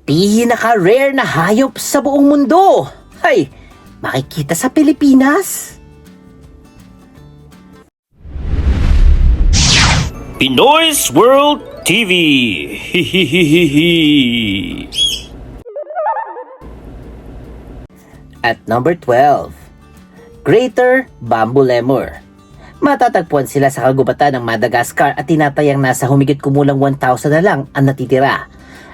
pinaka-rare na hayop sa buong mundo. Hay, makikita sa Pilipinas. Pinoy's World TV. Hihihihi. At number 12, Greater Bamboo Lemur. Matatagpuan sila sa kagubatan ng Madagascar at tinatayang nasa humigit kumulang 1,000 na lang ang natitira.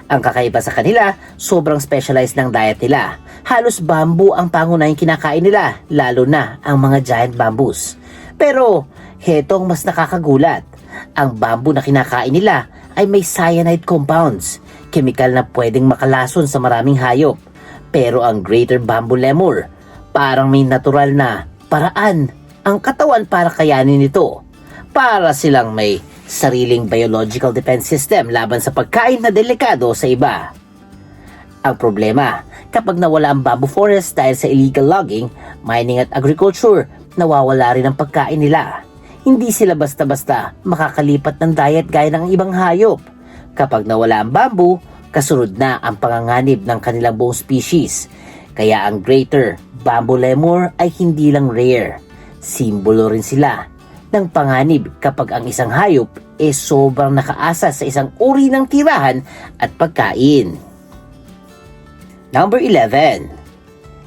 Ang kakaiba sa kanila, sobrang specialized ng diet nila. Halos bamboo ang pangunahing kinakain nila, lalo na ang mga giant bamboos. Pero, hetong mas nakakagulat. Ang bamboo na kinakain nila ay may cyanide compounds, kemikal na pwedeng makalason sa maraming hayop. Pero ang Greater Bamboo Lemur, parang may natural na paraan ang katawan para kayanin ito. Para silang may sariling biological defense system laban sa pagkain na delikado sa iba. Ang problema, kapag nawala ang bamboo forest dahil sa illegal logging, mining at agriculture, nawawala rin ang pagkain nila. Hindi sila basta-basta makakalipat ng diet gaya ng ibang hayop. Kapag nawala ang bamboo, kasunod na ang panganganib ng kanilang buong species. Kaya ang Greater Bamboo Lemur ay hindi lang rare. Simbolo rin sila ng panganib kapag ang isang hayop ay sobrang nakaasa sa isang uri ng tirahan at pagkain. Number 11,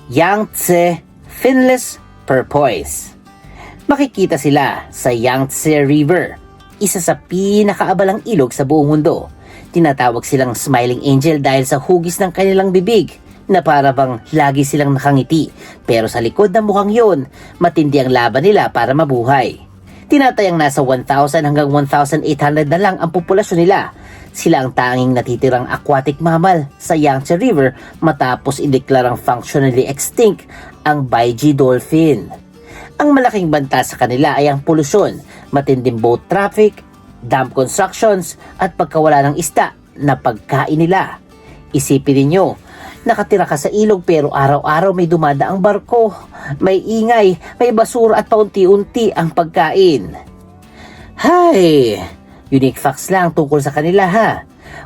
Yangtze Finless Porpoise. Makikita sila sa Yangtze River, isa sa pinakaabalang ilog sa buong mundo. Tinatawag silang smiling angel dahil sa hugis ng kanilang bibig na para bang lagi silang nakangiti. Pero sa likod ng mukhang yun, matindi ang laban nila para mabuhay. Tinatayang nasa 1,000 hanggang 1,800 na lang ang populasyon nila. Sila ang tanging natitirang aquatic mammal sa Yangtze River matapos ideklarang functionally extinct ang Baiji dolphin. Ang malaking banta sa kanila ay ang polusyon, matinding boat traffic, dam constructions at pagkawala ng isda na pagkain nila. Isipin ninyo, nakatira ka sa ilog pero araw-araw may dumadaang barko, may ingay, may basura at paunti-unti ang pagkain. Hay! Unique facts lang tungkol sa kanila ha.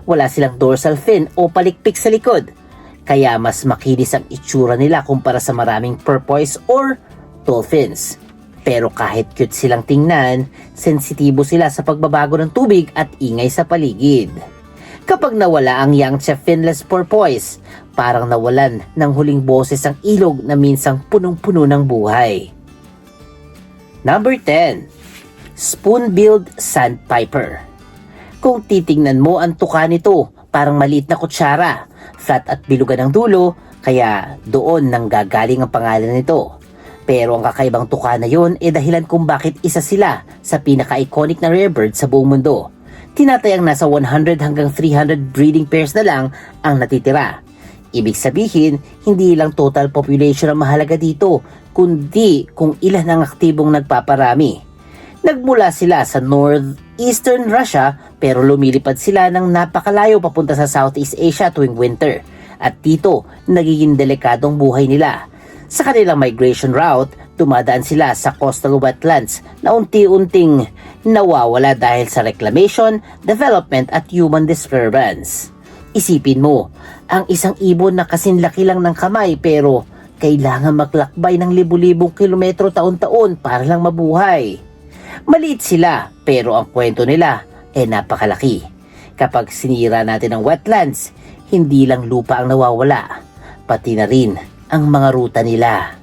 Wala silang dorsal fin o palikpik sa likod. Kaya mas makinis ang itsura nila kumpara sa maraming porpoise or dolphins. Pero kahit cute silang tingnan, sensitibo sila sa pagbabago ng tubig at ingay sa paligid. Kapag nawala ang Yangtze Finless Porpoise, parang nawalan ng huling boses ang ilog na minsang punong-puno ng buhay. Number 10, Spoon-billed Sandpiper. Kung titingnan mo ang tuka nito, parang maliit na kutsara, flat at bilugan ang dulo, kaya doon nang gagaling ang pangalan nito. Pero ang kakaibang tuka na yon ay dahilan kung bakit isa sila sa pinaka-iconic na rare bird sa buong mundo. Tinatayang nasa 100 hanggang 300 breeding pairs na lang ang natitira. Ibig sabihin, hindi lang total population ang mahalaga dito, kundi kung ilan ang aktibong nagpaparami. Nagmula sila sa northeastern Russia pero lumilipad sila ng napakalayo papunta sa Southeast Asia tuwing winter. At dito, nagiging delikadong buhay nila. Sa kanilang migration route, dumadaan sila sa coastal wetlands na unti-unting nawawala dahil sa reclamation, development at human disturbance. Isipin mo, ang isang ibon na kasinlaki lang ng kamay pero kailangan maglakbay ng libu-libong kilometro taon-taon para lang mabuhay. Maliit sila pero ang kwento nila ay napakalaki. Kapag sinira natin ang wetlands, hindi lang lupa ang nawawala, pati na rin ang mga ruta nila.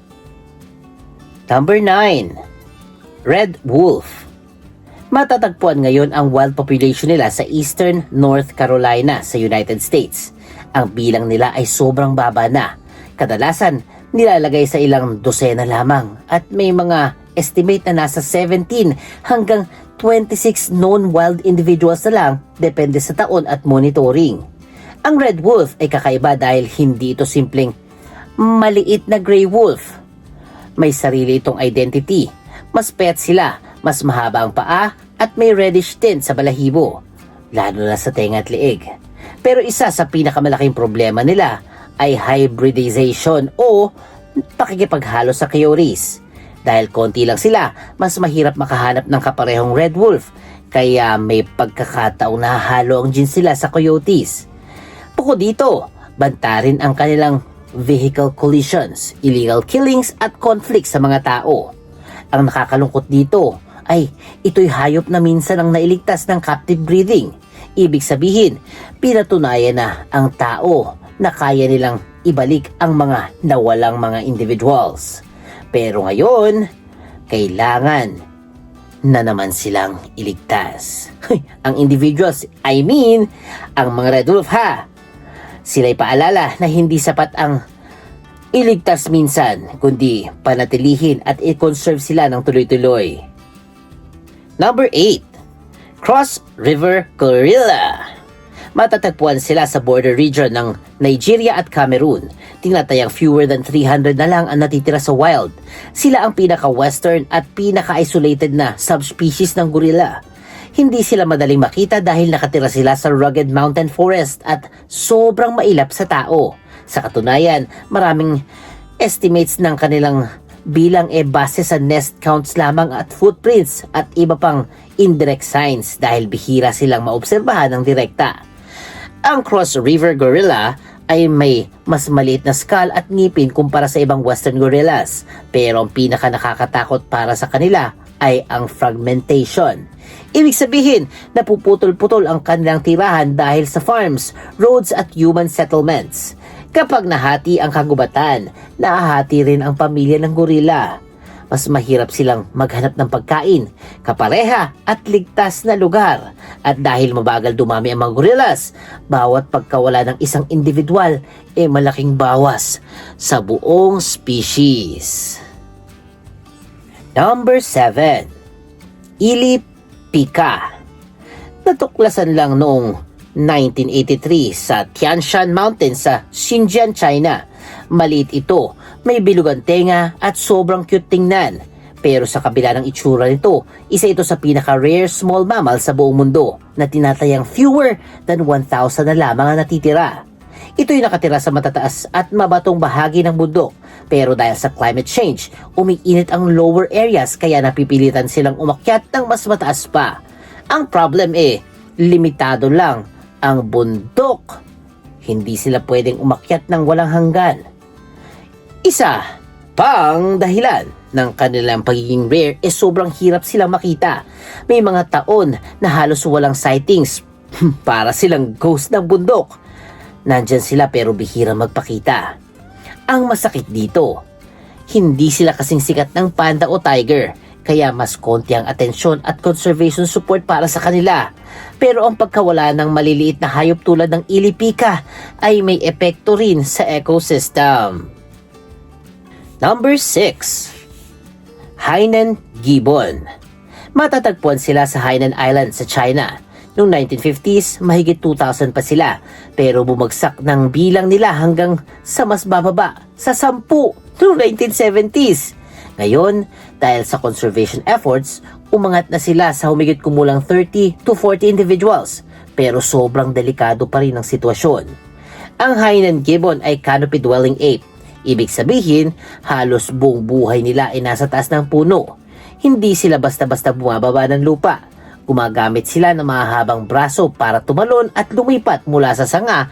Number 9, Red Wolf. Matatagpuan ngayon ang wild population nila sa Eastern North Carolina sa United States. Ang bilang nila ay sobrang baba na. Kadalasan, nilalagay sa ilang dosena lamang at may mga estimate na nasa 17 hanggang 26 known wild individuals na lang depende sa taon at monitoring. Ang Red Wolf ay kakaiba dahil hindi ito simpleng maliit na gray wolf. May sarili itong identity. Mas payat sila, mas mahaba ang paa at may reddish tint sa balahibo, lalo na sa tenga at leeg. Pero isa sa pinakamalaking problema nila ay hybridization o pakikipaghalo sa coyotes. Dahil konti lang sila, mas mahirap makahanap ng kaparehong red wolf, kaya may pagkakataong nahahalo ang genes sila sa coyotes. Bukod dito, Banta rin ang kanilang vehicle collisions, illegal killings at conflict sa mga tao. Ang nakakalungkot dito ay ito'y hayop na minsan ang nailigtas ng captive breeding. Ibig sabihin, pinatunayan na ang tao na kaya nilang ibalik ang mga nawalang mga individuals. Pero ngayon, kailangan na naman silang iligtas. Ang individuals, ang mga Red Wolf ha. Sila'y paalala na hindi sapat ang iligtas minsan, kundi panatilihin at i-conserve sila ng tuloy-tuloy. Number 8. Cross River Gorilla. Matatagpuan sila sa border region ng Nigeria at Cameroon. Tinatayang fewer than 300 na lang ang natitira sa wild. Sila ang pinaka-western at pinaka-isolated na subspecies ng gorilla. Hindi sila madaling makita dahil nakatira sila sa rugged mountain forest at sobrang mailap sa tao. Sa katunayan, maraming estimates ng kanilang bilang base sa nest counts lamang at footprints at iba pang indirect signs dahil bihira silang maobserbahan ng direkta. Ang Cross River Gorilla ay may mas maliit na skull at ngipin kumpara sa ibang western gorillas, pero ang pinaka nakakatakot para sa kanila ay ang fragmentation. Ibig sabihin, napuputol-putol ang kanilang tirahan dahil sa farms, roads at human settlements. Kapag nahati ang kagubatan, nahahati rin ang pamilya ng gorilla. Mas mahirap silang maghanap ng pagkain, kapareha at ligtas na lugar. At dahil mabagal dumami ang mga gorillas, bawat pagkawala ng isang individual ay malaking bawas sa buong species. Number 7. Ili Pika. Natuklasan lang noong 1983 sa Tianshan Mountain sa Xinjiang, China. Maliit ito, may bilugan tenga at sobrang cute tingnan. Pero sa kabila ng itsura nito, isa ito sa pinaka-rare small mammal sa buong mundo na tinatayang fewer than 1,000 na lamang ang natitira. Ito'y nakatira sa matataas at mabatong bahagi ng bundok. Pero dahil sa climate change, umiinit ang lower areas kaya napipilitan silang umakyat ng mas mataas pa. Ang problem limitado lang ang bundok. Hindi sila pwedeng umakyat ng walang hanggan. Isa pang dahilan ng kanilang pagiging rare sobrang hirap silang makita. May mga taon na halos walang sightings para silang ghost ng bundok. Nandyan sila pero bihira magpakita. Ang masakit dito, hindi sila kasing sikat ng panda o tiger, kaya mas konti ang atensyon at conservation support para sa kanila. Pero ang pagkawala ng maliliit na hayop tulad ng Ili Pika ay may epekto rin sa ecosystem. Number 6. Hainan Gibbon. Matatagpuan sila sa Hainan Island sa China. Noong 1950s, mahigit 2,000 pa sila, pero bumagsak ng bilang nila hanggang sa mas bababa, sa 10 noong 1970s. Ngayon, dahil sa conservation efforts, umangat na sila sa humigit kumulang 30 to 40 individuals, pero sobrang delikado pa rin ang sitwasyon. Ang Hainan Gibbon ay canopy-dwelling ape. Ibig sabihin, halos buong buhay nila ay nasa taas ng puno. Hindi sila basta-basta bumababa ng lupa. Gumagamit sila ng mahahabang braso para tumalon at lumipat mula sa sanga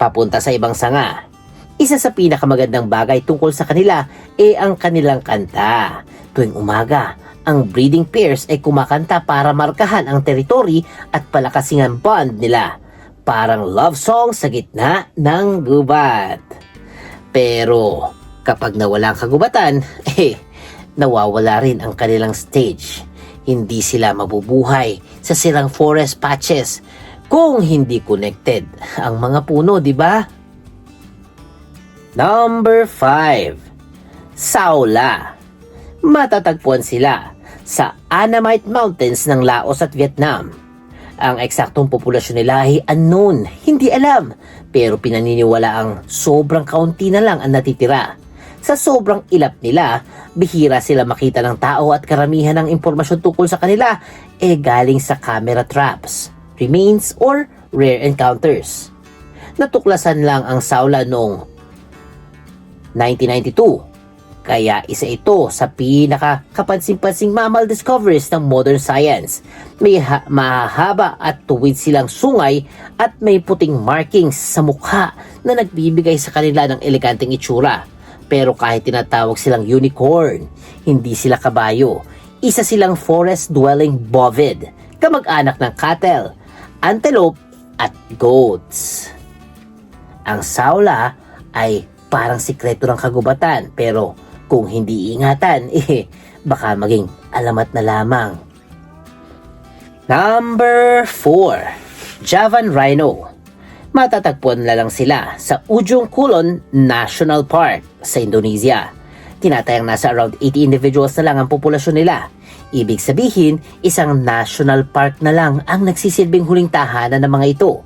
papunta sa ibang sanga. Isa sa pinakamagandang bagay tungkol sa kanila ang kanilang kanta. Tuwing umaga, ang breeding pairs ay kumakanta para markahan ang teritoryo at palakasin ang bond nila. Parang love song sa gitna ng gubat. Pero kapag nawala ang kagubatan, nawawala rin ang kanilang stage. Hindi sila mabubuhay sa sirang forest patches kung hindi connected ang mga puno, di ba? Number 5. Saola. Matatagpuan sila sa Annamite Mountains ng Laos at Vietnam. Ang eksaktong populasyon nila ay unknown, hindi alam, pero pinaniniwala ang sobrang kaunti na lang ang natitira. Sa sobrang ilap nila, bihira sila makita ng tao at karamihan ng impormasyon tungkol sa kanila galing sa camera traps, remains or rare encounters. Natuklasan lang ang Saola noong 1992 Kaya isa ito sa pinaka-kapansin-pansing mammal discoveries ng modern science. May mahahaba at tuwid silang sungay at may puting markings sa mukha na nagbibigay sa kanila ng eleganteng itsura. Pero kahit tinatawag silang unicorn, hindi sila kabayo. Isa silang forest-dwelling bovid, kamag-anak ng cattle, antelope at goats. Ang saula ay parang sikreto ng kagubatan, pero kung hindi ingatan, baka maging alamat na lamang. Number 4. Javan Rhino. Matatagpuan na lang sila sa Ujung Kulon National Park sa Indonesia. Tinatayang nasa around 80 individuals na lang ang populasyon nila. Ibig sabihin, isang national park na lang ang nagsisilbing huling tahanan ng mga ito.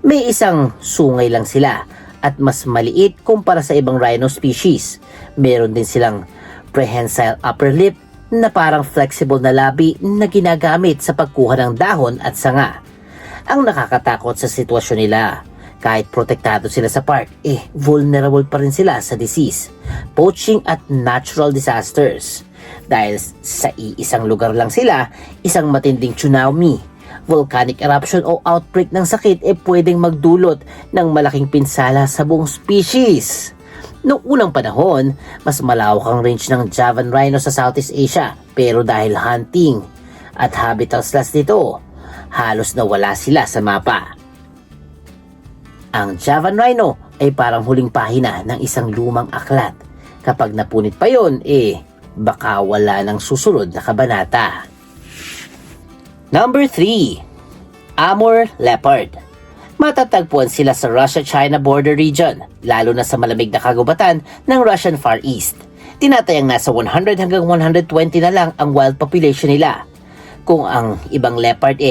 May isang sungay lang sila at mas maliit kumpara sa ibang rhino species. Meron din silang prehensile upper lip na parang flexible na labi na ginagamit sa pagkuha ng dahon at sanga. Ang nakakatakot sa sitwasyon nila, kahit protektado sila sa park, vulnerable pa rin sila sa disease, poaching at natural disasters. Dahil sa iisang lugar lang sila, isang matinding tsunami, volcanic eruption o outbreak ng sakit pwedeng magdulot ng malaking pinsala sa buong species. Noong unang panahon, mas malawak ang range ng Javan Rhino sa Southeast Asia, pero dahil hunting at habitat loss nito, halos nawala sila sa mapa. Ang Javan Rhino ay parang huling pahina ng isang lumang aklat. Kapag napunit pa yon, baka wala ng susunod na kabanata. Number 3. Amur Leopard. Matatagpuan sila sa Russia-China border region, lalo na sa malamig na kagubatan ng Russian Far East. Tinatayang nasa 100 hanggang 120 na lang ang wild population nila. Kung ang ibang leopard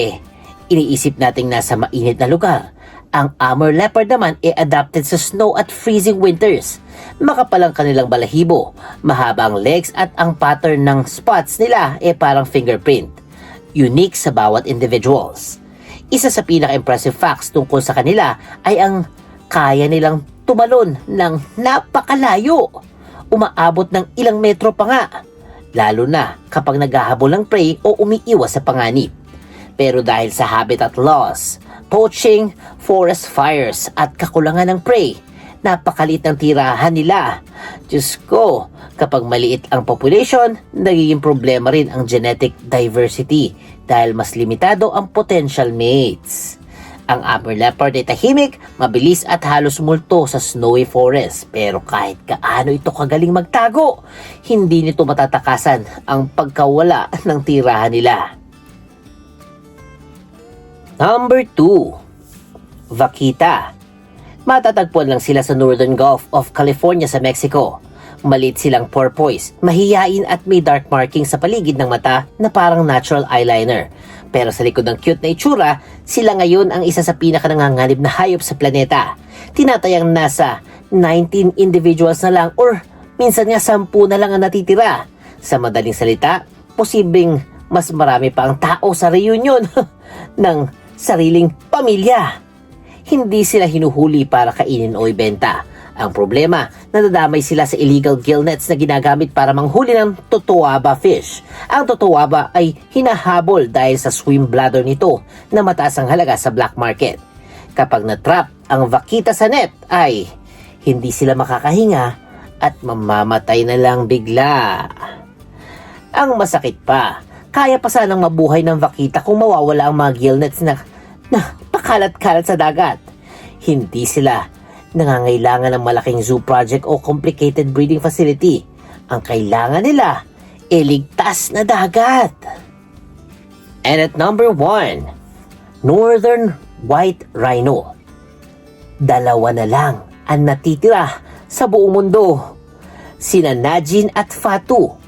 iniisip nating nasa mainit na lugar, ang Amur Leopard naman adapted sa snow at freezing winters. Makapal ang kanilang balahibo, mahaba ang legs at ang pattern ng spots nila parang fingerprint. Unique sa bawat individuals. Isa sa pinaka-impressive facts tungkol sa kanila ay ang kaya nilang tumalon ng napakalayo. Umaabot ng ilang metro pa nga, lalo na kapag naghahabol ng prey o umiiwas sa panganib. Pero dahil sa habitat loss, poaching, forest fires at kakulangan ng prey, napakalit ng tirahan nila. Diyos ko, kapag maliit ang population, nagiging problema rin ang genetic diversity dahil mas limitado ang potential mates. Ang Amur Leopard ay tahimik, mabilis at halos multo sa snowy forest. Pero kahit kaano ito kagaling magtago, hindi nito matatakasan ang pagkawala ng tirahan nila. Number 2. Vaquita. Matatagpuan lang sila sa Northern Gulf of California sa Mexico. Maliit silang porpoise, mahiyain at may dark marking sa paligid ng mata na parang natural eyeliner. Pero sa likod ng cute na itsura, sila ngayon ang isa sa pinaka-nanganganib na hayop sa planeta. Tinatayang nasa 19 individuals na lang or minsan nga 10 na lang ang natitira. Sa madaling salita, posibleng mas marami pa ang tao sa reunion ng sariling pamilya. Hindi sila hinuhuli para kainin o ibenta. Ang problema, nadadamay sila sa illegal gill nets na ginagamit para manghuli ng totoaba fish. Ang totoaba ay hinahabol dahil sa swim bladder nito na mataas ang halaga sa black market. Kapag na-trap ang vaquita sa net ay hindi sila makakahinga at mamamatay na lang bigla. Ang masakit pa, kaya pa sanang mabuhay ng vaquita kung mawawala ang mga gill nets na pakalat-kalat sa dagat. Hindi sila nangangailangan ng malaking zoo project o complicated breeding facility. Ang kailangan nila ligtas na dagat. And at number 1, Northern White Rhino. 2 na lang ang natitira sa buong mundo. Sina Najin at Fatu.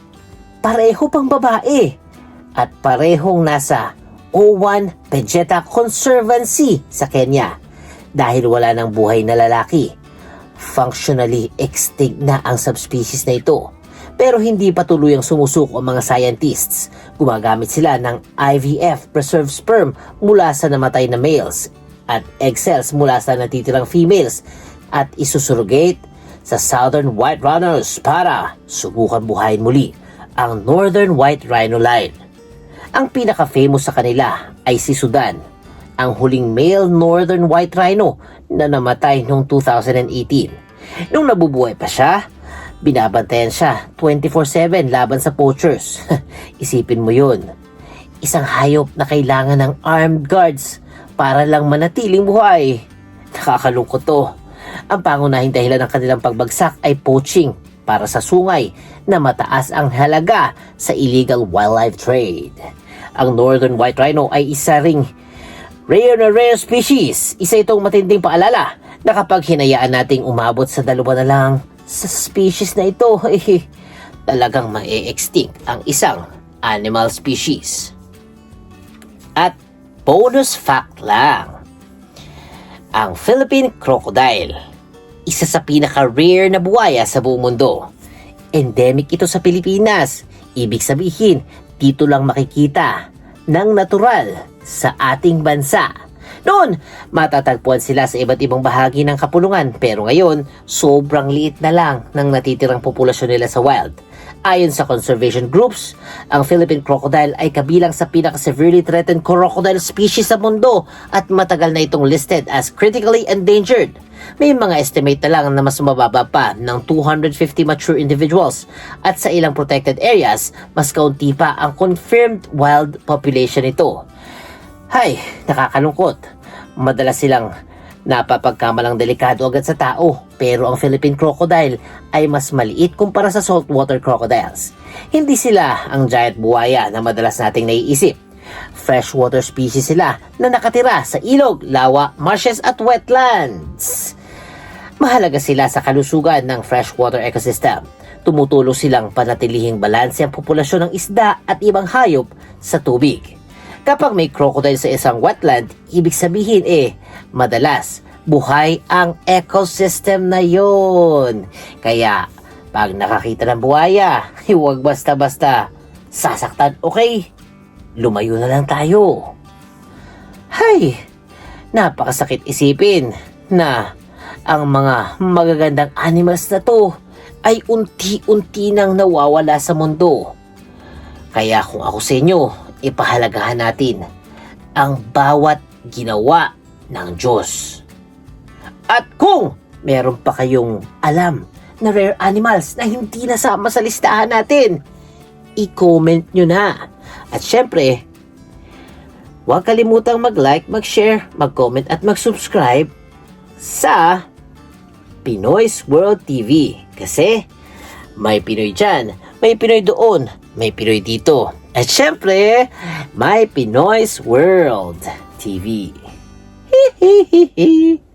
Pareho pang babae at parehong nasa O1 Vegeta Conservancy sa Kenya. Dahil wala ng buhay na lalaki, functionally extinct na ang subspecies na ito. Pero hindi pa tuluyang sumusuko ang mga scientists. Gumagamit sila ng IVF preserved sperm mula sa namatay na males at egg cells mula sa natitirang females at isusurrogate sa Southern White Runners para subukan buhayin muli ang Northern White Rhino line. Ang pinaka-famous sa kanila ay si Sudan, ang huling male Northern White Rhino na namatay noong 2018. Nung nabubuhay pa siya, binabantayan siya 24/7 laban sa poachers. Isipin mo yun. Isang hayop na kailangan ng armed guards para lang manatiling buhay. Nakakalungkot to. Ang pangunahing dahilan ng kanilang pagbagsak ay poaching para sa sungay na mataas ang halaga sa illegal wildlife trade. Ang Northern White Rhino ay isa ring rare na rare species. Isa itong matinding paalala na kapag hinayaan nating umabot sa 2 na lang sa species na ito, talagang ma-extinct ang isang animal species. At bonus fact lang, ang Philippine crocodile, isa sa pinaka-rare na buhaya sa buong mundo. Endemic ito sa Pilipinas. Ibig sabihin, dito lang makikita ng natural sa ating bansa. Noon, matatagpuan sila sa iba't ibang bahagi ng kapulungan, pero ngayon, sobrang liit na lang ng natitirang populasyon nila sa wild. Ayon sa conservation groups, ang Philippine crocodile ay kabilang sa pinaka-severely threatened crocodile species sa mundo at matagal na itong listed as critically endangered. May mga estimate na lang na mas mababa pa ng 250 mature individuals at sa ilang protected areas, mas kaunti pa ang confirmed wild population nito. Hay, nakakalungkot. Madalas silang napapagkamalang delikado agad sa tao, pero ang Philippine crocodile ay mas maliit kumpara sa saltwater crocodiles. Hindi sila ang giant buhaya na madalas nating naiisip. Freshwater species sila na nakatira sa ilog, lawa, marshes at wetlands. Mahalaga sila sa kalusugan ng freshwater ecosystem. Tumutulong silang panatilihing balanse ang populasyon ng isda at ibang hayop sa tubig. Kapag may crocodile sa isang wetland, ibig sabihin madalas buhay ang ecosystem na yon. Kaya pag nakakita ng buhaya, huwag basta-basta sasaktan, okay? Lumayo na lang tayo. Hay, napakasakit isipin na ang mga magagandang animals na to ay unti-unti nang nawawala sa mundo. Kaya kung ako sa inyo, ipahalagahan natin ang bawat ginawa ng Diyos. At kung meron pa kayong alam na rare animals na hindi nasama sa listahan natin, i-comment nyo na. At syempre, huwag kalimutang mag-like, mag-share, mag-comment at mag-subscribe sa Pinoy's World TV. Kasi may Pinoy dyan, may Pinoy doon, may Pinoy dito. At syempre, may Pinoy's World TV. Hihihihi.